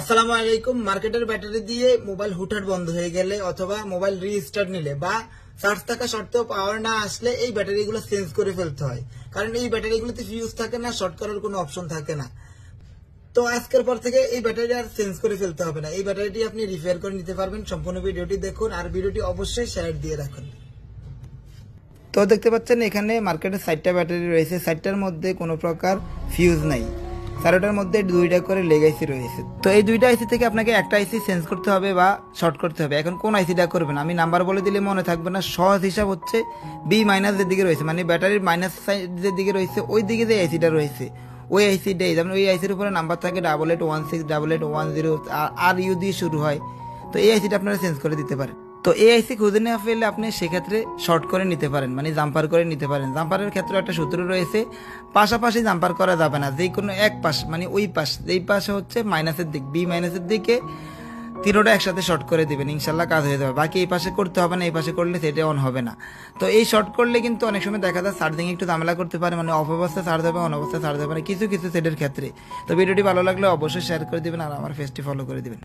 আসসালামু আলাইকুম। মার্কেটের ব্যাটারি দিয়ে মোবাইল হুটহাট বন্ধ হয়ে গেলে অথবা মোবাইল রিস্টার্ট নিলে বা চার্জ থাকা সত্ত্বেও পাওয়ার না আসলে এই ব্যাটারিগুলো চেঞ্জ করে ফেলতে হয়, কারণ এই ব্যাটারিগুলোতে ফিউজ থাকে না, শর্ট করার কোনো অপশন থাকে না। তো আজকের পর থেকে এই ব্যাটারি আর চেঞ্জ করে ফেলতে হবে না, এই ব্যাটারিটি আপনি রিপেয়ার করে নিতে পারবেন। সম্পূর্ণ ভিডিওটি দেখুন আর ভিডিওটি অবশ্যই শেয়ার দিয়ে রাখুন। তো দেখতে পাচ্ছেন এখানে মার্কেটে 60টা ব্যাটারি রয়েছে, 60টার মধ্যে কোনো প্রকার ফিউজ নাই, 4টার মধ্যে 2টা করে লেগ আইসি রয়েছে। তো এই 2টা আইসি থেকে আপনাকে একটা আইসি চেঞ্জ করতে হবে বা শর্ট করতে হবে। এখন কোন আইসিটা করবেন আমি নাম্বার বলে দিলে মনে থাকবে না, সহজ হিসাব হচ্ছে বি মাইনাস এর দিকে রয়েছে, মানে ব্যাটারির মাইনাস সাইডের দিকে রয়েছে, ওই দিকে যে আইসিটা রয়েছে ওই আইসিটাই, যেমন ওই আইসির উপরে নাম্বার থাকে 8816 আর ইউ দিয়ে শুরু হয়। তো এই আইসিটা আপনারা চেঞ্জ করে দিতে পারেন। তো এই আইসি খুঁজে না পেলে আপনি সেক্ষেত্রে শর্ট করে নিতে পারেন, মানে জাম্পার করে নিতে পারেন। জাম্পারের ক্ষেত্রে একটা সূত্র রয়েছে, পাশাপাশি জাম্পার করা যাবে না, যে কোনো এক পাশ, মানে ওই পাশ যেই পাশে হচ্ছে মাইনাসের দিক, বি মাইনাসের দিকে তিনোটা একসাথে শর্ট করে দিবেন, ইনশাল্লাহ কাজ হয়ে যাবে। বাকি এই পাশে করতে হবে না, এই পাশে করলে সেটা অন হবে না। তো এই শর্ট করলে কিন্তু অনেক সময় দেখা যায় চার্জিং একটু ঝামেলা করতে পারে, মানে অফ অবস্থায় চার্জ হবে, অন অবস্থায় চার্জ হবে না, কিছু কিছু সেটের ক্ষেত্রে। তো ভিডিওটি ভালো লাগলে অবশ্যই শেয়ার করে দিবেন আর আমার পেজটি ফলো করে দিবেন।